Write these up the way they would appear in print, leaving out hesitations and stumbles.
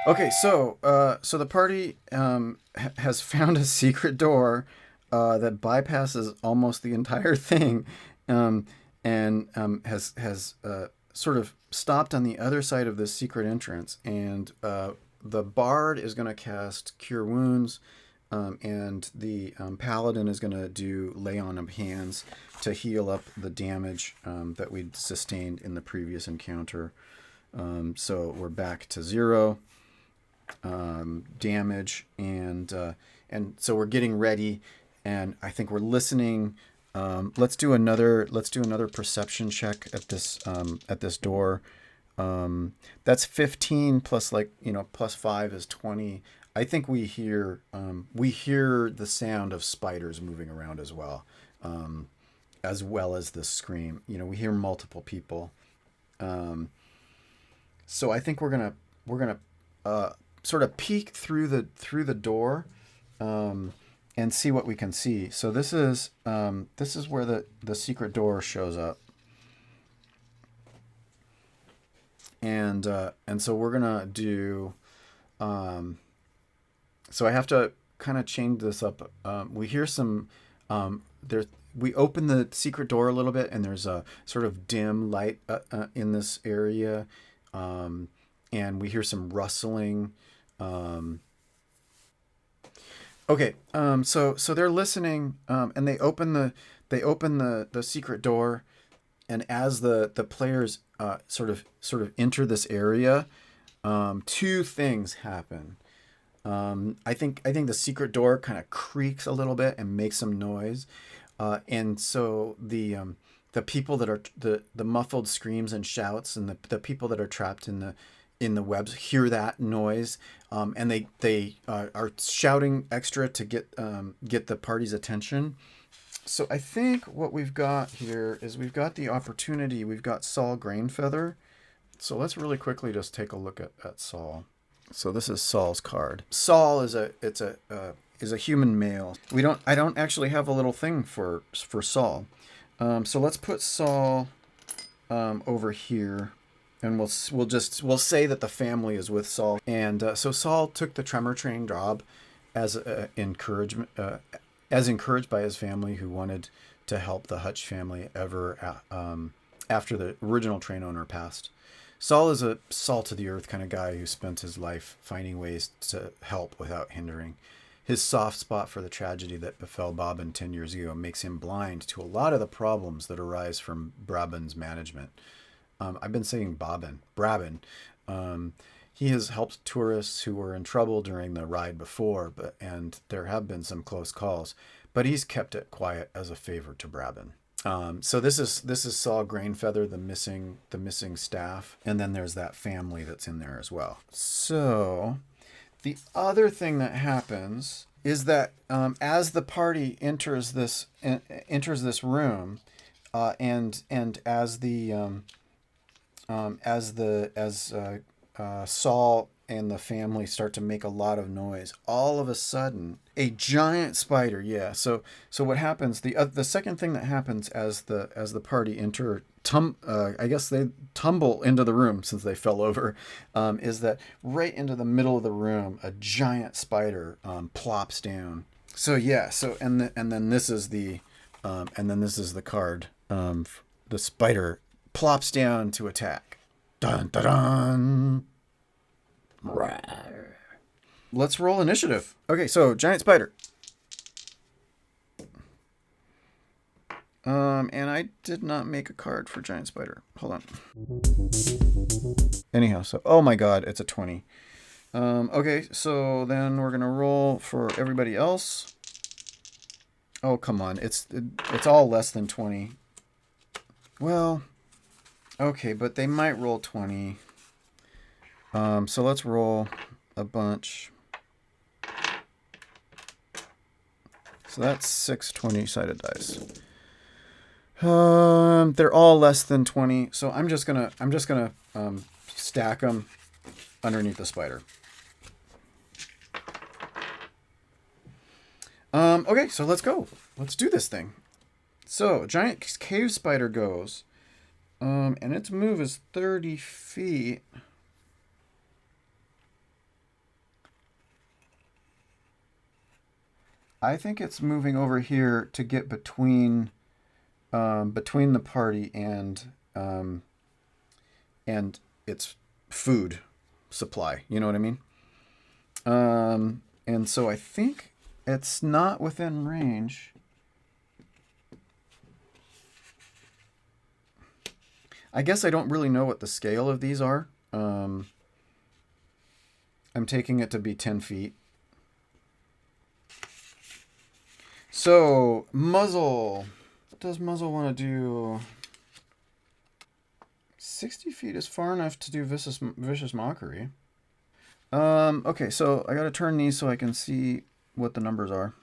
Okay, so the party has found a secret door that bypasses almost the entire thing, um, and has sort of stopped on the other side of this secret entrance. And the bard is going to cast Cure Wounds, and the paladin is going to do Lay on of Hands to heal up the damage that we'd sustained in the previous encounter. So we're back to 0 damage, and so we're getting ready, and I think we're listening. Let's do another perception check at this door. That's 15 plus, like, plus 5 is 20. I think we hear the sound of spiders moving around as well as the scream. We hear multiple people. Um, so I think we're gonna sort of peek through the door, um, and see what we can see. So this is where the secret door shows up, and so we're gonna do. Um, so I have to kind of change this up. We hear some there. We open the secret door a little bit, and there's a sort of dim light in this area, um, and we hear some rustling. Um, Okay, so they're listening, and they open the secret door, and as the players sort of enter this area, two things happen. I think the secret door kind of creaks a little bit and makes some noise, and so the people that are the muffled screams and shouts, and the people that are trapped in the webs hear that noise, and they are shouting extra to get the party's attention. So I think what we've got here is we've got the opportunity. We've got Saul Grainfeather. So let's really quickly just take a look at Saul. So this is Saul's card. Saul is a human male. I don't actually have a little thing for Saul. So let's put Saul over here, and we'll say that the family is with Saul. And so Saul took the Tremor Train job as encouragement, as encouraged by his family, who wanted to help the Hutch family after the original train owner passed. Saul is a salt of the earth kind of guy who spent his life finding ways to help without hindering. His soft spot for the tragedy that befell Bobbin 10 years ago makes him blind to a lot of the problems that arise from Brabin's management. I've been saying Brabin. He has helped tourists who were in trouble during the ride before, and there have been some close calls, but he's kept it quiet as a favor to Brabin. So this is Saul Grainfeather, the missing staff, and then there's that family that's in there as well. So the other thing that happens is that as the party enters this room, and as Saul and the family start to make a lot of noise, all of a sudden a giant spider. Yeah. So what happens? The second thing that happens as the party enter, I guess they tumble into the room since they fell over, is that right into the middle of the room a giant spider plops down. So yeah. So and then this is the card. The spider plops down to attack. Dun dun dun. Let's roll initiative. Okay, so giant spider. And I did not make a card for giant spider. Hold on. Anyhow, so oh my god, it's a 20. Okay, so then we're gonna roll for everybody else. Oh come on, it's all less than 20. Well, okay, but they might roll 20. So let's roll a bunch. So that's 6 20-sided dice. They're all less than 20, so I'm just gonna stack them underneath the spider. Okay, so let's go. Let's do this thing. So giant cave spider goes, and its move is 30 feet. I think it's moving over here to get between the party and its food supply. You know what I mean? And so I think it's not within range. I guess I don't really know what the scale of these are. I'm taking it to be 10 feet. So, muzzle. What does muzzle want to do? 60 feet is far enough to do vicious mockery. Okay, so I gotta turn these so I can see what the numbers are.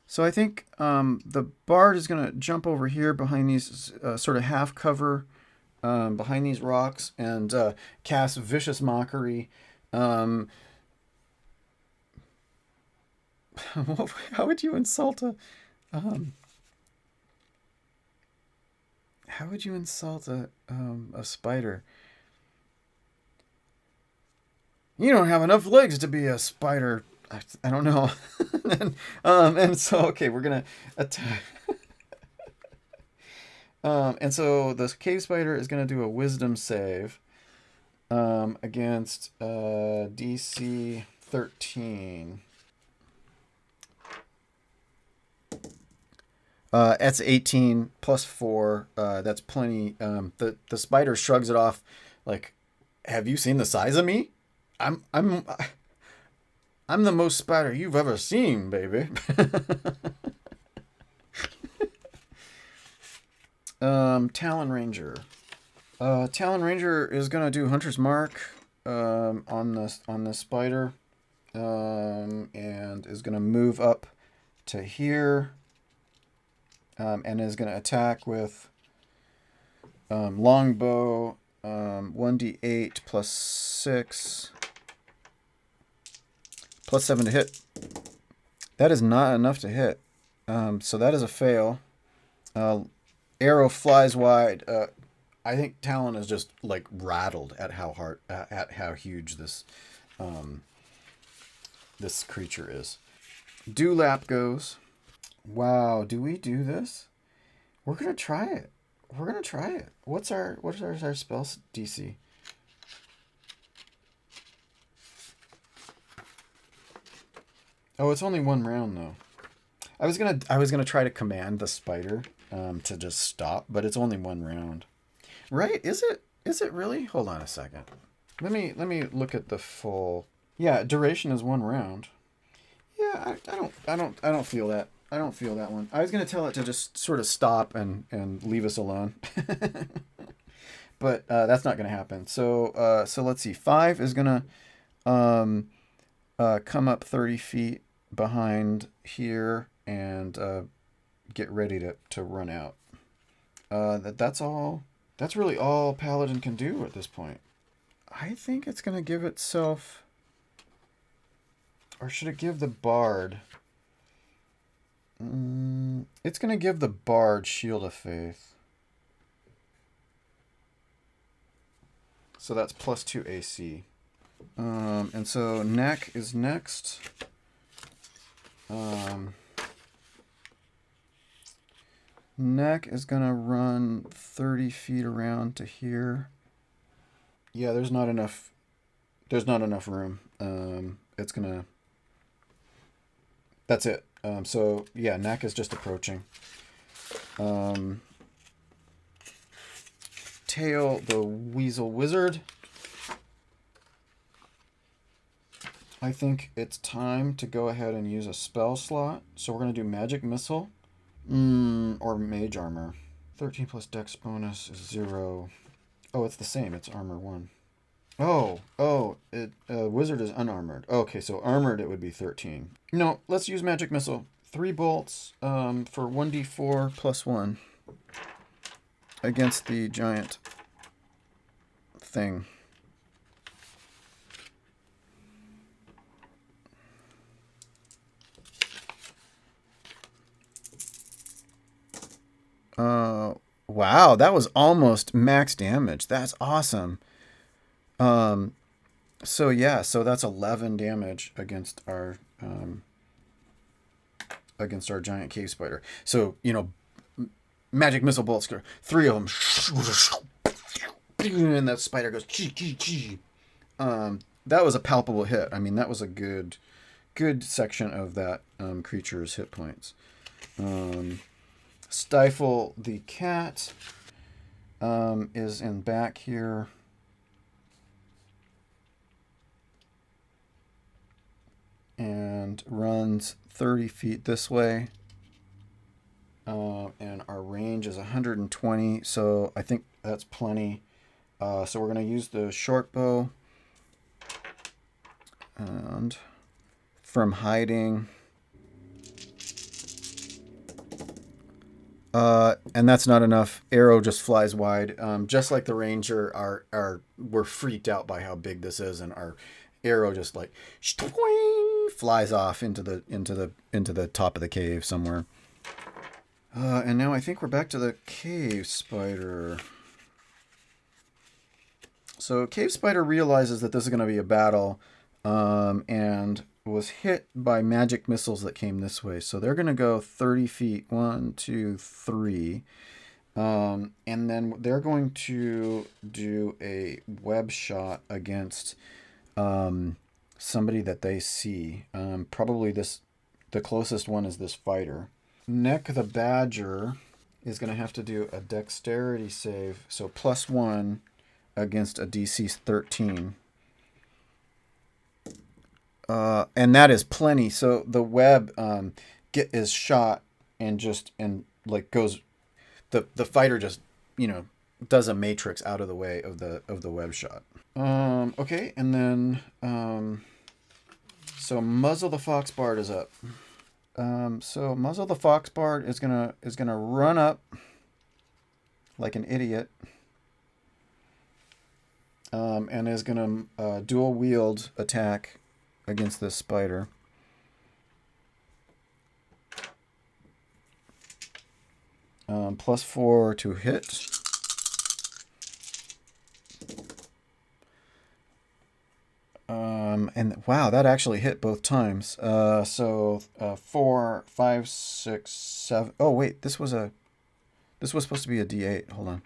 So I think the bard is gonna jump over here behind these sort of half cover, behind these rocks, and cast vicious mockery. How would you insult a um, how would you insult a spider? You don't have enough legs to be a spider. I don't know. And so okay, we're gonna attack. And so the cave spider is gonna do a wisdom save against DC 13. That's 18 plus 4. That's plenty. The spider shrugs it off, like, "Have you seen the size of me? I'm I'm I'm the most spider you've ever seen, baby." Talon Ranger. Talon Ranger is gonna do Hunter's Mark on the spider, and is gonna move up to here, and is gonna attack with longbow, 1d8 plus 6 plus 7 to hit. That is not enough to hit. So that is a fail. Arrow flies wide. I think Talon is just like rattled at how hard, at how huge this creature is. Dewlap goes. Wow, do we do this? We're gonna try it. We're gonna try it. What's our spell DC? Oh, it's only one round though. I was gonna try to command the spider to just stop, but it's only one round. Right? Is it? Is it really? Hold on a second. Let me look at the full. Yeah, duration is one round. Yeah, I don't feel that. I don't feel that one. I was gonna tell it to just sort of stop and leave us alone, but that's not gonna happen. So let's see. 5 is gonna um, come up 30 feet behind here and get ready to run out. That's all. That's really all Paladin can do at this point. I think it's gonna give itself, or should it give the Bard? It's gonna give the Bard Shield of Faith. So that's +2 AC. And so Neck is next. Neck is gonna run 30 feet around to here. Yeah, there's not enough. There's not enough room. It's gonna. That's it. So yeah, Neck is just approaching. Tail, the Weasel Wizard. I think it's time to go ahead and use a spell slot. So we're gonna do Magic Missile, or Mage Armor. 13 plus Dex bonus is 0. Oh, it's the same. It's armor 1. Wizard is unarmored. Okay, so armored it would be 13. No, let's use Magic Missile. 3 bolts for 1d4 plus 1 against the giant thing. Wow, that was almost max damage. That's awesome. So yeah, so that's 11 damage against our giant cave spider. So, magic missile bolts, three of them, and that spider goes chee chee chee. That was a palpable hit. I mean, that was a good section of that creature's hit points. Stifle the cat is in back here. And runs 30 feet this way. And our range is 120, so I think that's plenty. So we're going to use the short bow. And from hiding. And that's not enough. Arrow just flies wide. Just like the ranger, we're freaked out by how big this is, and our arrow just like flies off into the top of the cave somewhere. And now I think we're back to the cave spider. So cave spider realizes that this is going to be a battle, and was hit by magic missiles that came this way. So they're going to go 30 feet. 1, 2, 3. And then they're going to do a web shot against somebody that they see. Probably the closest one is this fighter. Neck the Badger is going to have to do a dexterity save. So +1 against a DC 13. And that is plenty. So the web is shot and goes. The fighter just does a matrix out of the way of the web shot. Okay, and then so Muzzle the Foxbard is up. So Muzzle the Foxbard is gonna run up like an idiot. And is gonna dual wield attack against this spider. +4 to hit. And wow, that actually hit both times. So 4, 5, 6, 7. Oh wait, this was supposed to be a D8. Hold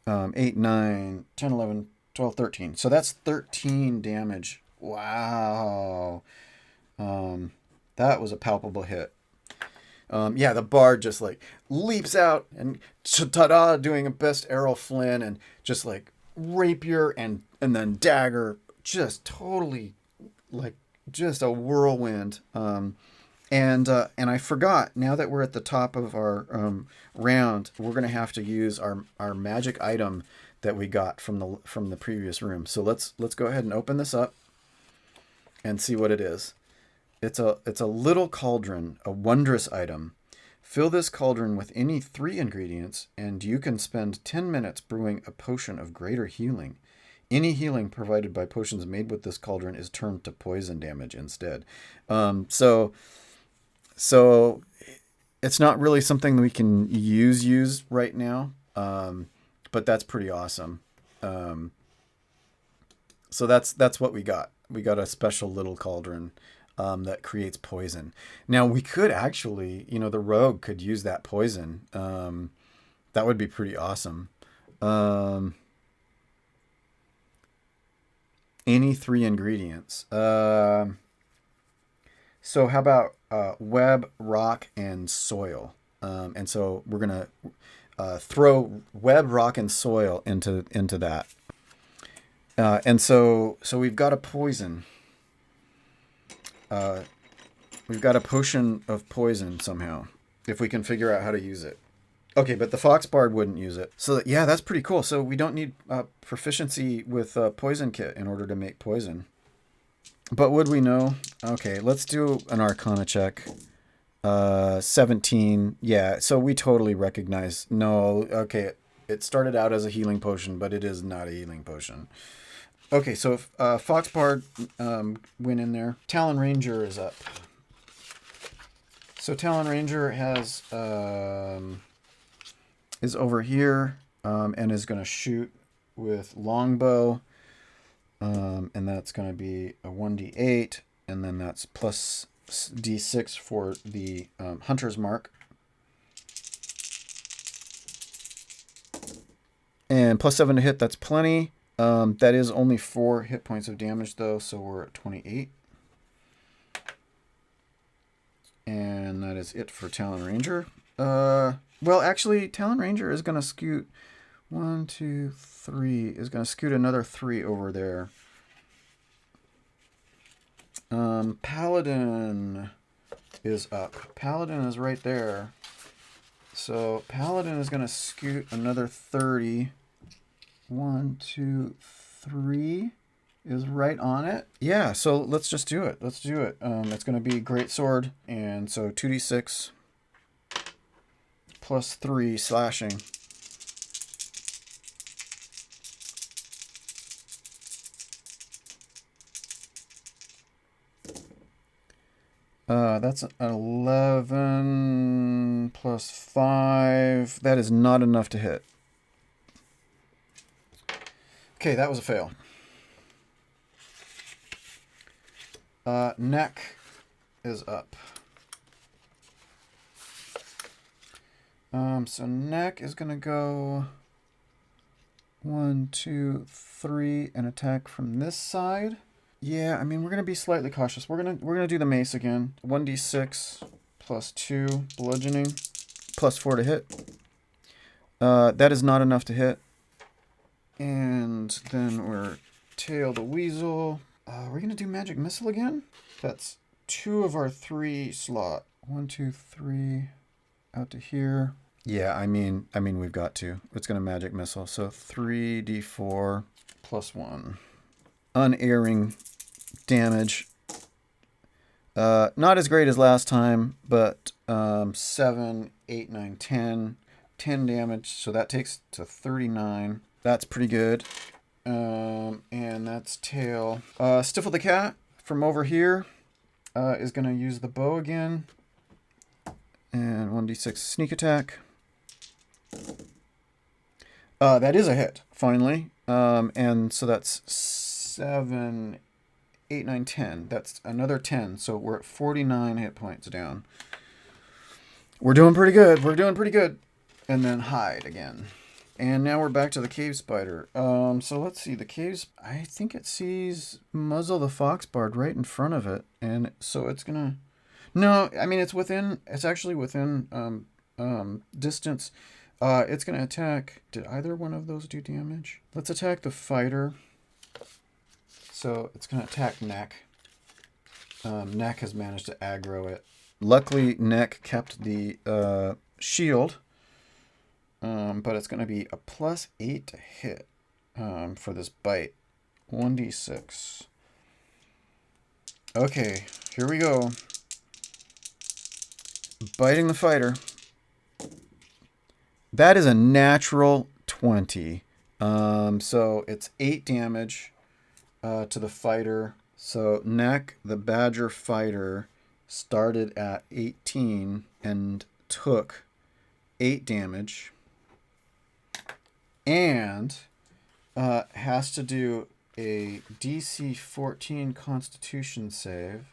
on. 8, 9, 10, 11, 12, 13. So that's 13 damage. Wow. That was a palpable hit. Yeah, the bard just like leaps out and ta-da, doing a best Errol Flynn, and just like rapier and then dagger, just totally like just a whirlwind. And I forgot, now that we're at the top of our round, we're gonna have to use our magic item that we got from the previous room. So let's go ahead and open this up and see what it is. It's a little cauldron, a wondrous item. Fill this cauldron with any 3 ingredients, and you can spend 10 minutes brewing a potion of greater healing. Any healing provided by potions made with this cauldron is turned to poison damage instead. So it's not really something that we can use right now, but that's pretty awesome. So that's what we got. We got a special little cauldron that creates poison. Now we could actually, the rogue could use that poison. That would be pretty awesome. Any 3 ingredients. So how about web, rock, and soil? And so we're gonna throw web, rock, and soil into that. And so we've got a poison. We've got a potion of poison somehow, if we can figure out how to use it. Okay, but the Foxbard wouldn't use it. So yeah, that's pretty cool. So we don't need proficiency with Poison Kit in order to make poison. But would we know? Okay, let's do an Arcana check. 17. Yeah, so we totally recognize. No, okay, it started out as a healing potion, but it is not a healing potion. Okay, so if Foxbard went in there. Talon Ranger is up. So Talon Ranger has is over here and is going to shoot with longbow, and that's going to be a 1d8, and then that's plus d6 for the hunter's mark. And plus 7 to hit, that's plenty. That is only 4 hit points of damage, though, so we're at 28. And that is it for Talon Ranger. Well, actually, Talon Ranger is going to scoot 1, 2, 3. Is going to scoot another 3 over there. Paladin is up. Paladin is right there. So Paladin is going to scoot another 30. 1, 2, 3 is right on it. Yeah, so let's just do it. Let's do it. It's going to be greatsword, and so 2d6 plus 3 slashing. That's 11 plus 5. That is not enough to hit. Okay, that was a fail. Neck is up. So Neck is going to go 1, 2, 3 and attack from this side. Yeah, I mean, we're going to be slightly cautious. We're going to do the mace again. 1d6 plus 2 bludgeoning plus 4 to hit. That is not enough to hit. And then we're Tail the Weasel. We're going to do Magic Missile again. That's 2 of our 3 slot. 1, 2, 3 out to here. Yeah, I mean we've got to. It's going to Magic Missile. So 3d4 plus 1. Unerring damage. Not as great as last time, but 7, 8, 9, 10. 10 damage, so that takes to 39. That's pretty good. And that's Tail. Stifle the Cat from over here is going to use the bow again. And 1d6 sneak attack. That is a hit, finally. And so that's 7, 8, 9, 10. That's another 10. So we're at 49 hit points down. We're doing pretty good. We're doing pretty good. And then hide again. And now we're back to the cave spider. So let's see. The caves, I think it sees Muzzle the Foxbard right in front of it. And so it's going to... No, I mean, it's actually within distance. It's going to attack... Did either one of those do damage? Let's attack the fighter. So it's going to attack Neck. Neck has managed to aggro it. Luckily, Neck kept the shield. But it's going to be a plus 8 to hit for this bite. 1d6. Okay, here we go. Biting the fighter. That is a natural 20. So it's 8 damage to the fighter. So Neck, the badger fighter, started at 18 and took 8 damage. And has to do a DC 14 Constitution save.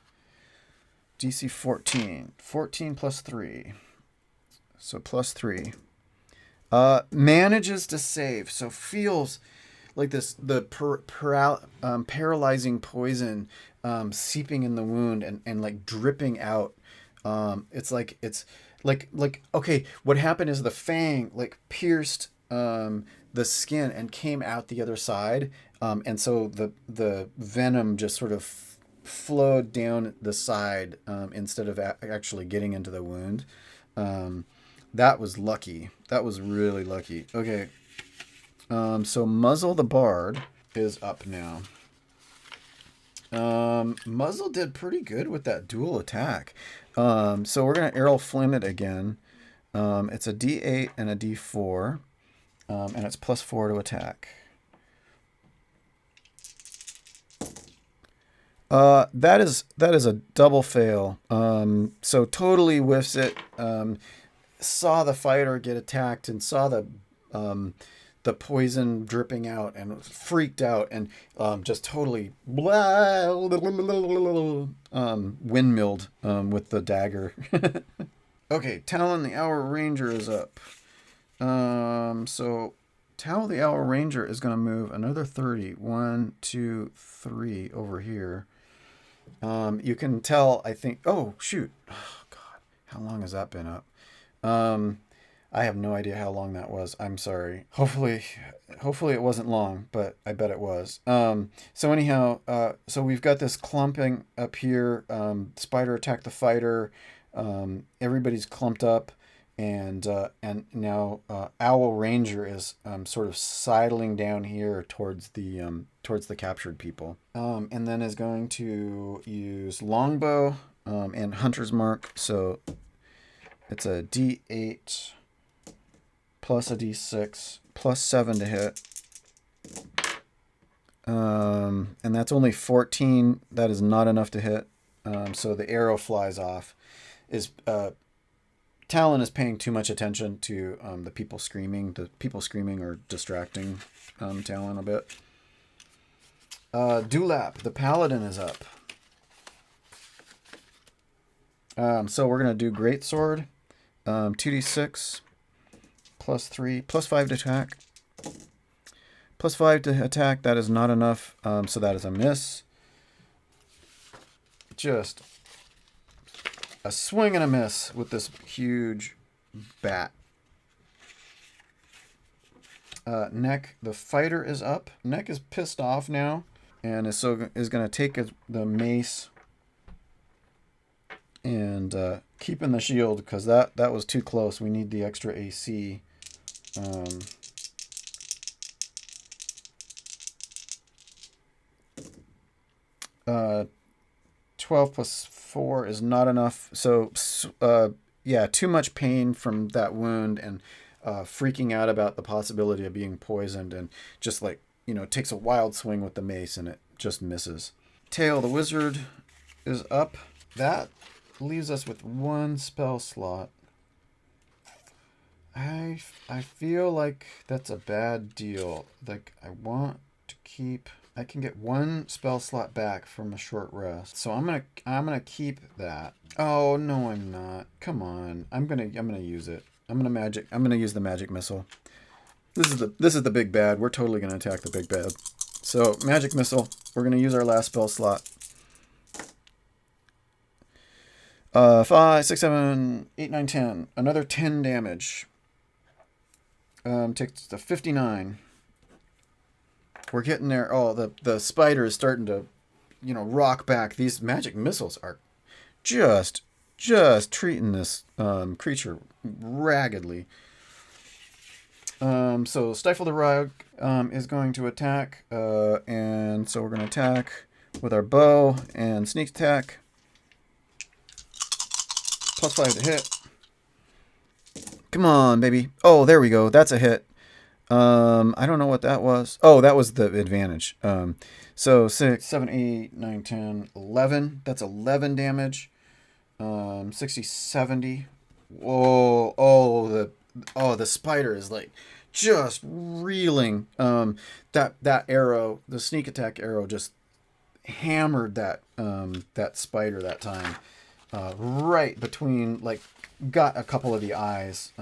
DC 14. 14 plus 3. So plus 3. Manages to save. So feels like the paralyzing poison seeping in the wound and like dripping out. It's like okay, what happened is the fang like pierced the skin and came out the other side, and so the venom just sort of flowed down the side instead of actually getting into the wound. That was lucky. That was really lucky. Okay, so Muzzle the Bard is up now. Muzzle did pretty good with that dual attack. So we're gonna Errol Flynn it again. It's a D8 and a D4. And it's plus 4 to attack. That is a double fail. So totally whiffs it. Saw the fighter get attacked and saw the the poison dripping out and freaked out and just totally windmilled with the dagger. Okay, Talon the Hour Ranger is up. So Tal the Owl Ranger is going to move another 30. 1, 2, 3 over here. You can tell, I think... Oh, shoot. Oh, God. How long has that been up? I have no idea how long that was. I'm sorry. Hopefully it wasn't long, but I bet it was. So anyhow, so we've got this clumping up here. Spider attacked the fighter. Everybody's clumped up. And now Owl Ranger is sort of sidling down here towards the captured people, and then is going to use longbow and hunter's mark. So it's a D8 plus a D6 plus 7 to hit, and that's only 14. That is not enough to hit. So the arrow flies off. Talon is paying too much attention to the people screaming. The people screaming are distracting Talon a bit. Dulap, the paladin, is up. So we're going to do Greatsword. 2d6 plus 3 plus 5 to attack. Plus 5 to attack. That is not enough. So that is a miss. Just a swing and a miss with this huge bat. Neck, the fighter, is up. Neck is pissed off now and is going to take the mace and keep in the shield because that was too close. We need the extra AC. 12 plus 4 is not enough. So, yeah, too much pain from that wound and freaking out about the possibility of being poisoned and just takes a wild swing with the mace and it just misses. Tail the Wizard is up. That leaves us with 1 spell slot. I feel like that's a bad deal. Like, I want to keep... I can get 1 spell slot back from a short rest. So I'm gonna keep that. Oh no, I'm not. Come on. I'm gonna use it. I'm gonna use the magic missile. This is the big bad. We're totally gonna attack the big bad. So magic missile. We're gonna use our last spell slot. 5, 6, 7, 8, 9, 10. Another 10 damage. Takes to 59. We're getting there. Oh, the spider is starting to, rock back. These magic missiles are just treating this creature raggedly. So Stifle the Rogue is going to attack, and so we're going to attack with our bow and sneak attack. Plus 5 to hit. Come on, baby. Oh, there we go. That's a hit. I don't know what that was. Oh, that was the advantage. So 6, 7, 8, 9, 10, 11. That's 11 damage. 60, 70. Whoa. The spider is just reeling. That arrow, the sneak attack arrow, just hammered that spider that time. Right between, got a couple of the eyes.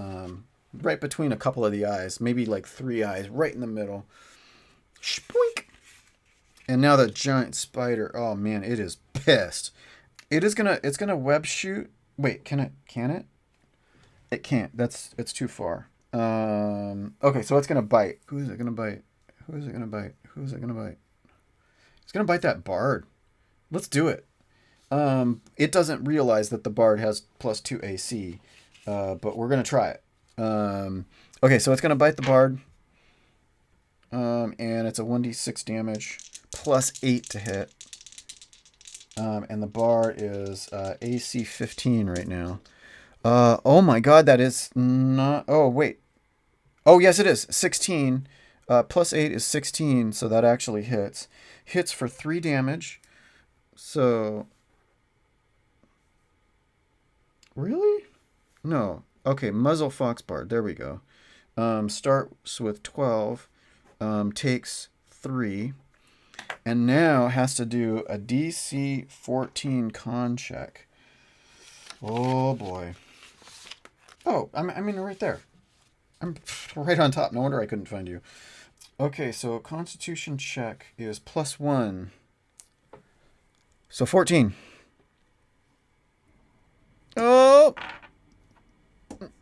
Right between a couple of the eyes, maybe 3 eyes, right in the middle. Shpoink! And now the giant spider, oh man, it is pissed. It's gonna web shoot. Wait, can it? It can't. It's too far. Okay, so it's gonna bite. Who is it gonna bite? It's gonna bite that bard. Let's do it. It doesn't realize that the bard has +2 AC, but we're gonna try it. Okay, so it's going to bite the bard. And it's a 1d6 damage plus 8 to hit. And the bard is AC 15 right now. Oh my god, that is not... Oh, wait. Oh, yes, it is. 16. Plus 8 is 16, so that actually hits. Hits for 3 damage. So... Really? No. Okay, Muzzle Foxbard. There we go. starts with 12, takes 3, and now has to do a DC 14 con check. Oh boy. Oh, I mean right there. I'm right on top. No wonder I couldn't find you. Okay, so Constitution check is +1. So 14. Oh!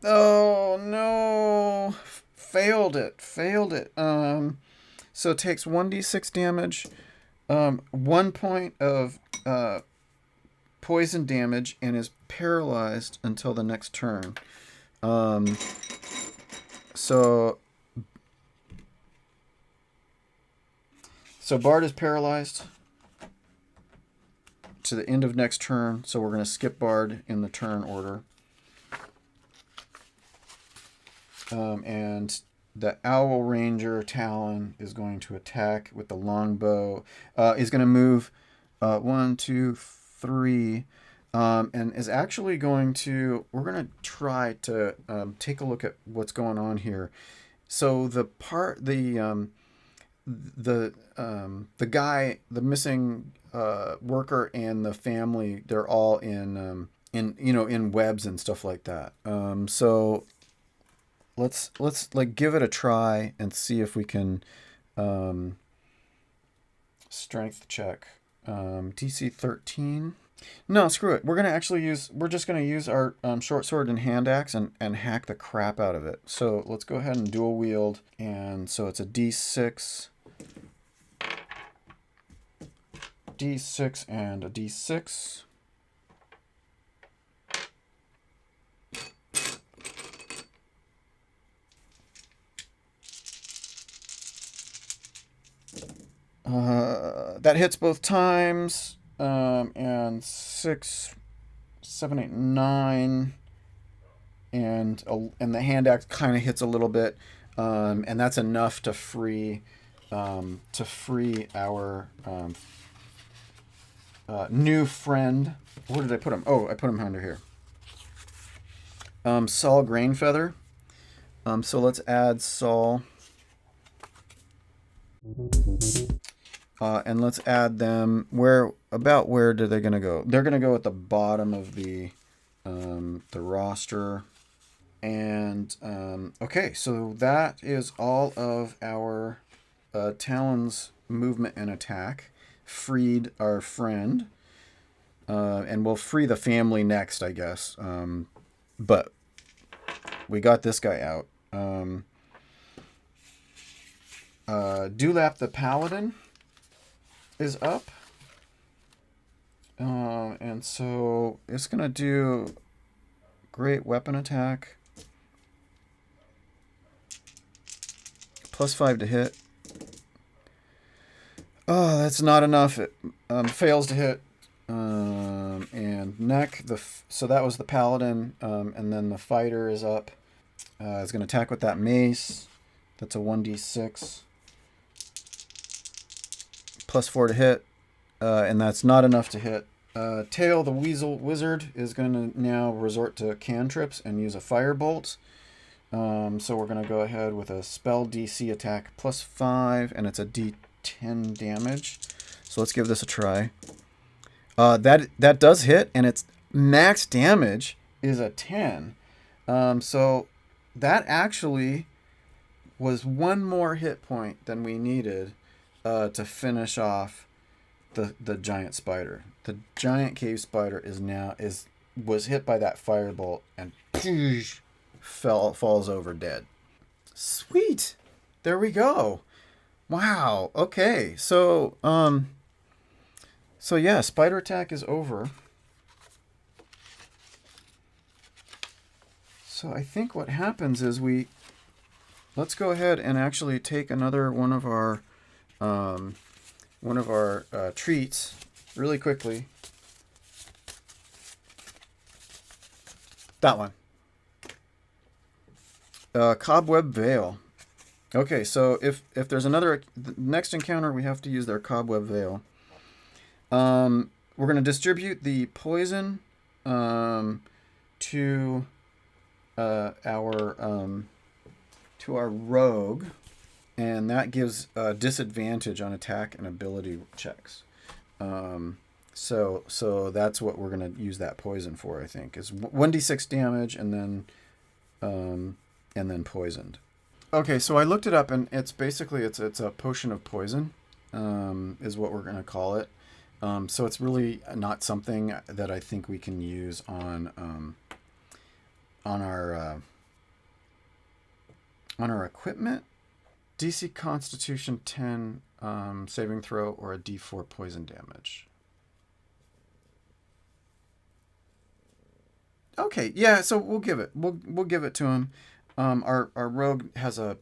Oh no! Failed it. Failed it. So it takes 1d6 damage, 1 point of poison damage, and is paralyzed until the next turn. So Bard is paralyzed to the end of next turn, so we're going to skip Bard in the turn order. And the Owl Ranger Talon is going to attack with the longbow. He's going to move 1, 2, 3, and is actually going to. We're going to try to take a look at what's going on here. So the guy, the missing worker, and the family, they're all in webs and stuff like that. So let's like give it a try and see if we can strength check. DC 13. No, screw it. We're just gonna use our short sword and hand axe and hack the crap out of it. So let's go ahead and dual wield, and so it's a D6, D6, and a D6. That hits both times, and 6, 7, 8, 9, and the hand axe kind of hits a little bit, and that's enough to free our new friend. Where did I put him? Oh, I put him under here. Saul Grainfeather. So let's add Saul. And let's add them. Where are they going to go? They're going to go at the bottom of the roster. And okay, so that is all of our Talon's movement and attack. Freed our friend. And we'll free the family next, I guess. But we got this guy out. Dewlap the Paladin is up. And so it's going to do great weapon attack. +5 to hit. Oh, that's not enough. It fails to hit. And neck. So that was the Paladin. And then the fighter is up. It's going to attack with that mace. That's a 1d6. +4 to hit. And that's not enough to hit. Tail, the Weasel Wizard, is going to now resort to cantrips and use a firebolt. So we're going to go ahead with a spell DC attack +5, and it's a D10 damage. So let's give this a try. That does hit, and its max damage is a 10. So that actually was one more hit point than we needed to finish off the giant spider. The giant cave spider was hit by that firebolt and falls over dead. Sweet. There we go. Wow. Okay. So yeah, spider attack is over. So I think what happens is let's go ahead and actually take another one of our treats really quickly. That one. Cobweb Veil. Okay, so if there's the next encounter, we have to use their Cobweb Veil. We're going to distribute the poison to our to our rogue, and that gives a disadvantage on attack and ability checks. So that's what we're gonna use that poison for. I think is 1d6 damage and then poisoned. Okay, so I looked it up, and it's basically it's a potion of poison, is what we're gonna call it. So it's really not something that I think we can use on our equipment. DC Constitution 10 saving throw or a D4 poison damage. Okay, yeah, so we'll give it. We'll give it to him. Our rogue has a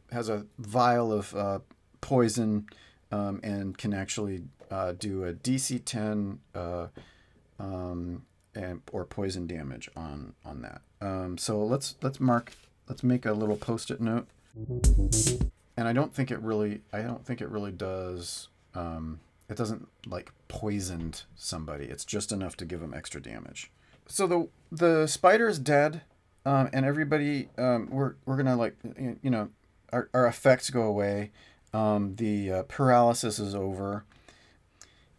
vial of poison, and can actually do a DC 10 or poison damage on that. So let's make a little post-it note. And I don't think it really does. It doesn't like poisoned somebody. It's just enough to give them extra damage. So the spider is dead, and everybody, we're gonna like, our effects go away. The paralysis is over,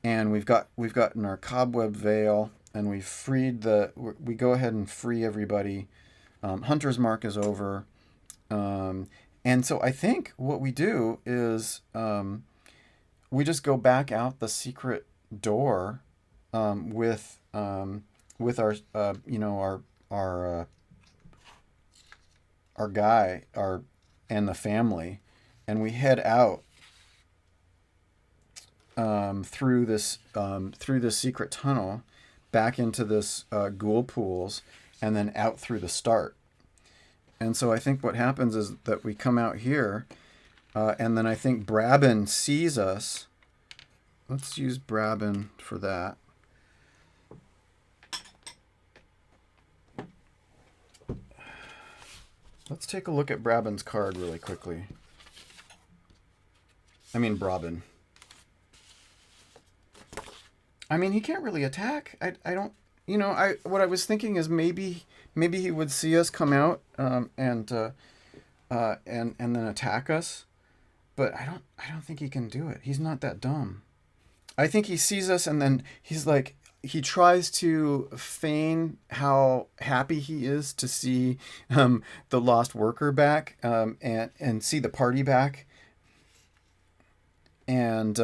and we've gotten our cobweb veil, and we go ahead and free everybody. Hunter's mark is over, and so I think what we do is we just go back out the secret door, with our our guy and the family, and we head out through this secret tunnel back into this ghoul pools, and then out through the start. And so I think what happens is that we come out here, and then I think Brabin sees us. Let's use Brabin for that. Let's take a look at Brabin's card really quickly. I mean, Brabin. I mean, he can't really attack. I don't. What I was thinking is maybe he would see us come out, and then attack us, but I don't think he can do it. He's not that dumb. I think he sees us, and then he's like, he tries to feign how happy he is to see the lost worker back, and see the party back. And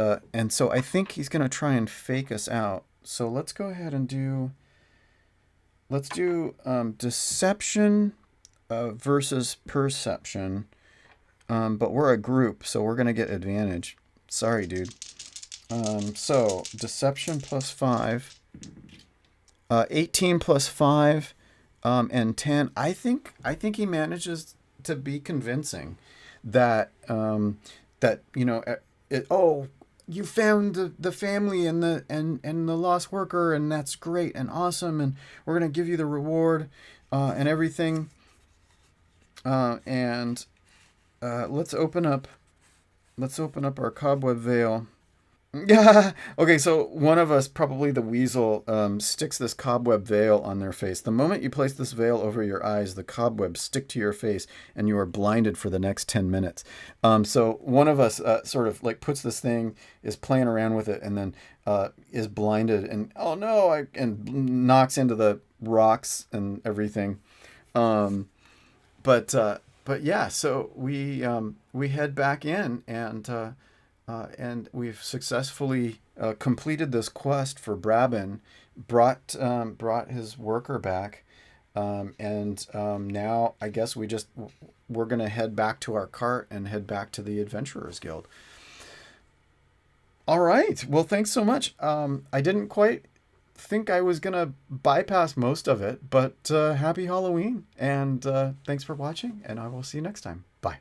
so I think he's gonna try and fake us out. So let's go ahead and do deception versus perception. But we're a group, so we're gonna get advantage. Sorry, dude. So deception plus 5, 18 plus 5, and 10. I think he manages to be convincing that you found the family and the lost worker, and that's great and awesome, and we're gonna give you the reward, and everything. And let's open up our cobweb veil. Yeah. Okay, so one of us, probably the weasel, sticks this cobweb veil on their face. The moment you place this veil over your eyes, the cobwebs stick to your face, and you are blinded for the next 10 minutes. So one of us sort of like puts this thing, is playing around with it, and then is blinded, and oh no, and knocks into the rocks and everything. But yeah, so we head back in, and we've successfully completed this quest for Brabin, brought his worker back, and now I guess we're gonna head back to our cart and head back to the Adventurers Guild. All right. Well, thanks so much. I didn't quite think I was gonna bypass most of it, but happy Halloween, and thanks for watching, and I will see you next time. Bye.